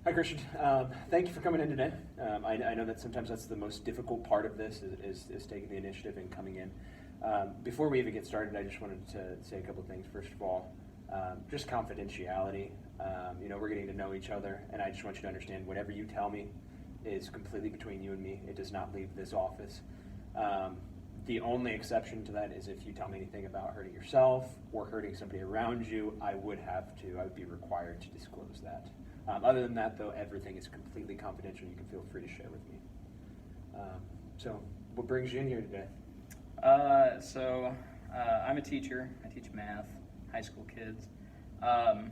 Hi, Christian. Thank you for coming in today. I know that sometimes that's the most difficult part of this is taking the initiative and coming in. Before we even get started, I just wanted to say a couple things. First of all, just confidentiality. We're getting to know each other, and I just want you to understand whatever you tell me is completely between you and me. It does not leave this office. The only exception to that is if you tell me anything about hurting yourself or hurting somebody around you, I would be required to disclose that. Other than that, though, everything is completely confidential. You can feel free to share with me. So, what brings you in here today? I'm a teacher. I teach math, high school kids, and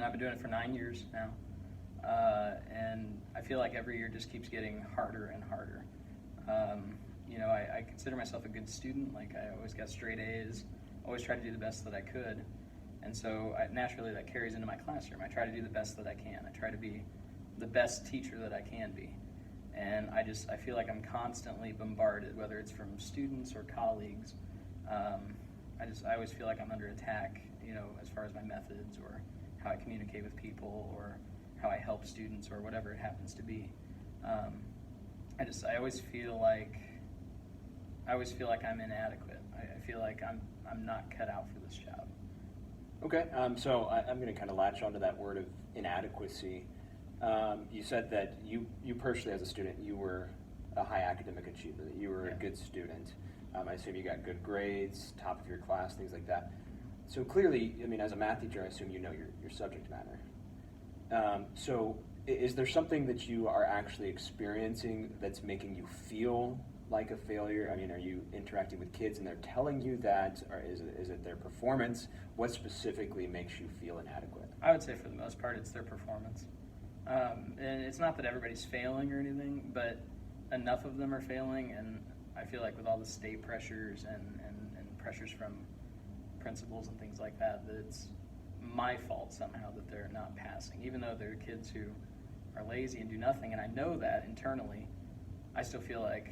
I've been doing it for 9 years now. And I feel like every year just keeps getting harder and harder. I consider myself a good student. Like, I always got straight A's, always tried to do the best that I could. And so naturally that carries into my classroom. I try to do the best that I can. I try to be the best teacher that I can be. And I feel like I'm constantly bombarded, whether it's from students or colleagues. I always feel like I'm under attack, as far as my methods or how I communicate with people or how I help students or whatever it happens to be. I always feel like I'm inadequate. I feel like I'm not cut out for this job. Okay, so I'm going to kind of latch onto that word of inadequacy. You said that you personally, as a student, you were a high academic achiever, that you were a good student. I assume you got good grades, top of your class, things like that. So clearly, as a math teacher, I assume you know your subject matter. So is there something that you are actually experiencing that's making you feel like a failure? Are you interacting with kids and they're telling you that, or is it their performance? What specifically makes you feel inadequate? I would say for the most part it's their performance. And it's not that everybody's failing or anything, but enough of them are failing, and I feel like with all the state pressures and pressures from principals and things like that, that it's my fault somehow that they're not passing. Even though they're kids who are lazy and do nothing, and I know that internally, I still feel like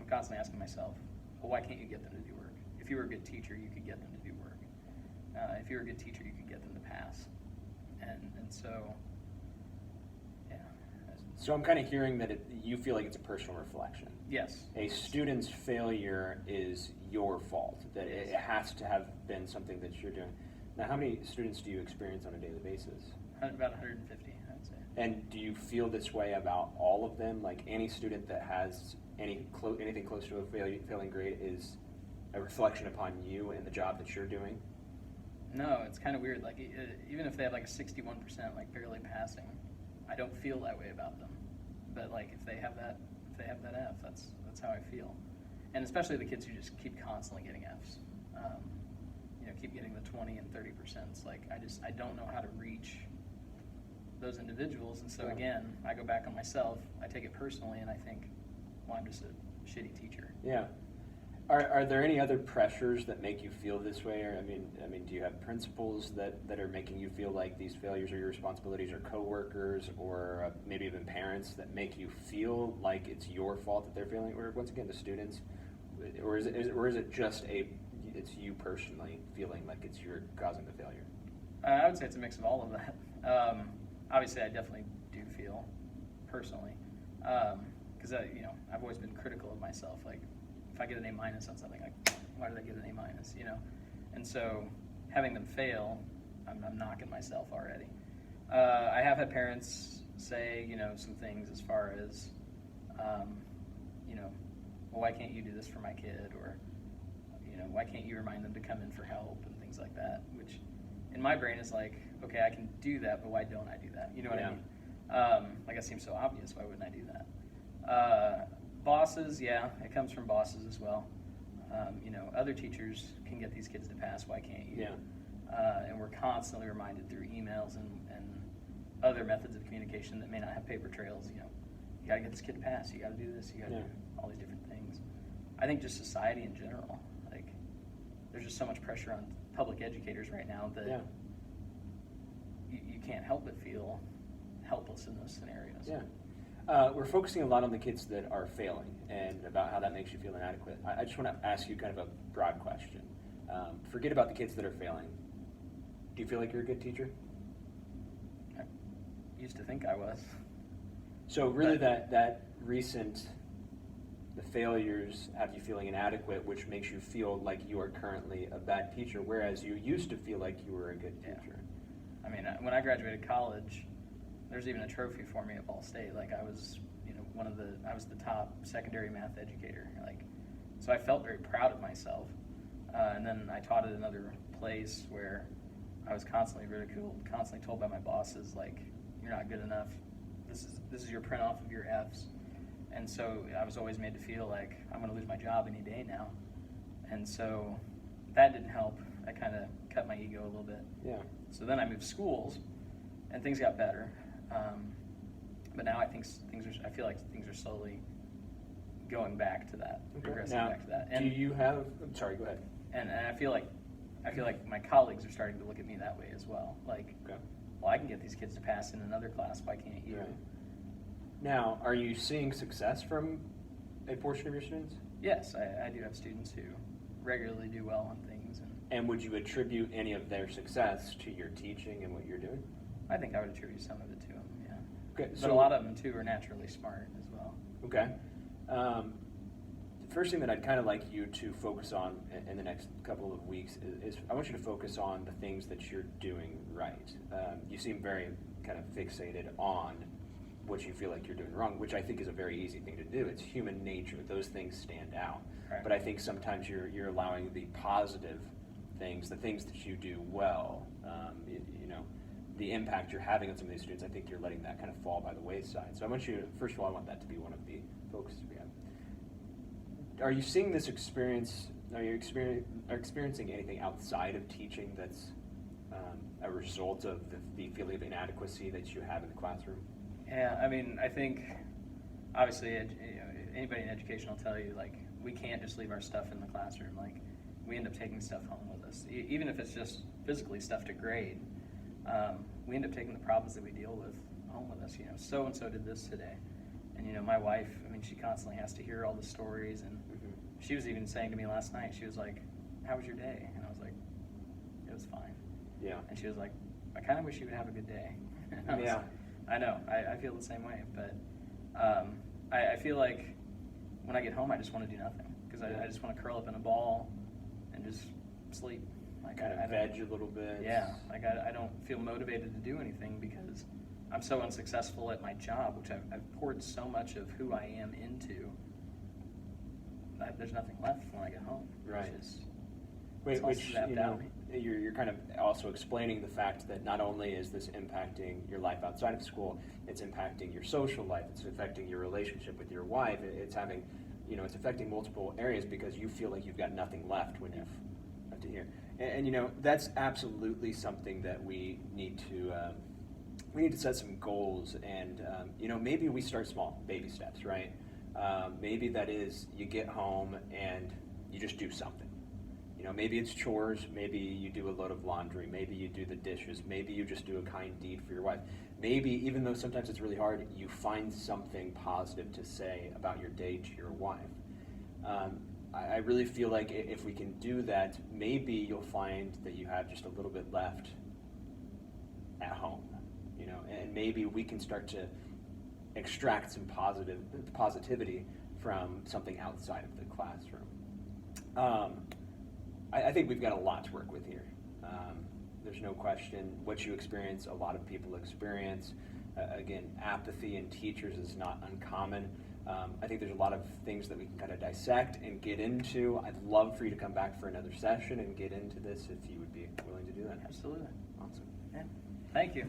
I'm constantly asking myself, well, why can't you get them to do work? If you were a good teacher, you could get them to do work. If you were a good teacher, you could get them to pass. And so, yeah. So I'm kind of hearing that you feel like it's a personal reflection. Yes. A student's failure is your fault, that it has to have been something that you're doing. Now, how many students do you experience on a daily basis? About 150, I would say. And do you feel this way about all of them? Like any student that has anything close to a failing grade is a reflection upon you and the job that you're doing? No, it's kind of weird. Like even if they have like a 61%, like barely passing, I don't feel that way about them. But like if they have that F, that's how I feel. And especially the kids who just keep constantly getting Fs. Keep getting the 20 and 30%. Like I don't know how to reach those individuals, and so again, I go back on myself. I take it personally, and I think, well, I'm just a shitty teacher. Yeah. Are there any other pressures that make you feel this way? Or do you have principals that are making you feel like these failures are your responsibilities, or coworkers, or maybe even parents that make you feel like it's your fault that they're failing? Or once again, the students, or is it just it's you personally feeling like it's you're causing the failure? I would say it's a mix of all of that. Obviously, I definitely do feel personally, because I've always been critical of myself. Like, if I get an A- on something, like, why did I get an A? And so having them fail, I'm knocking myself already. I have had parents say, some things as far as, well, why can't you do this for my kid, or why can't you remind them to come in for help and things like that, which in my brain is like, okay, I can do that, but why don't I do that? You know what I mean? Like, it seems so obvious. Why wouldn't I do that? Bosses, yeah, it comes from bosses as well. Other teachers can get these kids to pass. Why can't you? Yeah. And we're constantly reminded through emails and other methods of communication that may not have paper trails. You got to get this kid to pass. You got to do this. You got to do all these different things. I think just society in general. Like, there's just so much pressure on public educators right now that you can't help but feel helpless in those scenarios. Yeah. We're focusing a lot on the kids that are failing and about how that makes you feel inadequate. I just want to ask you kind of a broad question. Forget about the kids that are failing. Do you feel like you're a good teacher? used to think I was. So really But- that recent, the failures have you feeling inadequate, which makes you feel like you are currently a bad teacher, whereas you used to feel like you were a good Yeah. teacher. I mean, when I graduated college, there's even a trophy for me at Ball State. Like I was, I was the top secondary math educator. Like, so I felt very proud of myself. And then I taught at another place where I was constantly ridiculed, constantly told by my bosses, like, you're not good enough. This is your print off of your Fs. And so I was always made to feel like I'm going to lose my job any day now. And so that didn't help. I kind of cut my ego a little bit. Yeah. So then I moved schools, and things got better. But now I think I feel like things are slowly going back to that, progressing Now, back to that. do you have? I'm sorry. Go ahead. And I feel like my colleagues are starting to look at me that way as well. Like, Okay. well, I can get these kids to pass in another class. Why can't you? Right. Now, are you seeing success from a portion of your students? Yes, I do have students who regularly do well on things, and And would you attribute any of their success to your teaching and what you're doing? I think I would attribute some of it to them. Yeah, Okay. but a lot of them too are naturally smart as well. Okay. The first thing that I'd kind of like you to focus on in the next couple of weeks is I want you to focus on the things that you're doing right. You seem very kind of fixated on what you feel like you're doing wrong, which I think is a very easy thing to do. It's human nature. Those things stand out. Right. But I think sometimes you're allowing the positive things, the things that you do well, the impact you're having on some of these students, I think you're letting that kind of fall by the wayside. So I want you, first of all, I want that to be one of the focuses we have. Are you seeing this experience, are you experiencing anything outside of teaching that's a result of the feeling of inadequacy that you have in the classroom? Yeah, I mean, I think obviously anybody in education will tell you, like, we can't just leave our stuff in the classroom. Like, we end up taking stuff home with us, even if it's just physically stuff to grade. We end up taking the problems that we deal with home with us. So and so did this today, and my wife. I mean, she constantly has to hear all the stories, and she was even saying to me last night, she was like, "How was your day?" And I was like, "It was fine." Yeah. And she was like, "I kind of wish you would have a good day." And I was Yeah. like, I know. I feel the same way, but I feel like when I get home, I just want to do nothing because I just want to curl up in a ball and just sleep. Like Kind I of don't- veg a little bit. Yeah, like I don't feel motivated to do anything because I'm so unsuccessful at my job, which I've poured so much of who I am into. There's nothing left when I get home. Right. It's all zapped out of me. You're kind of also explaining the fact that not only is this impacting your life outside of school, it's impacting your social life, it's affecting your relationship with your wife, it's having, it's affecting multiple areas because you feel like you've got nothing left when you've left it here. And that's absolutely something that we need to set some goals and, maybe we start small, baby steps, right? Maybe that is you get home and you just do something. Maybe it's chores, maybe you do a load of laundry, maybe you do the dishes, maybe you just do a kind deed for your wife. Maybe, even though sometimes it's really hard, you find something positive to say about your day to your wife. I really feel like if we can do that, maybe you'll find that you have just a little bit left at home, and maybe we can start to extract some positivity from something outside of the classroom. I think we've got a lot to work with here. There's no question. What you experience, a lot of people experience. Again, apathy in teachers is not uncommon. I think there's a lot of things that we can kind of dissect and get into. I'd love for you to come back for another session and get into this if you would be willing to do that. Absolutely. Awesome. Yeah. Thank you.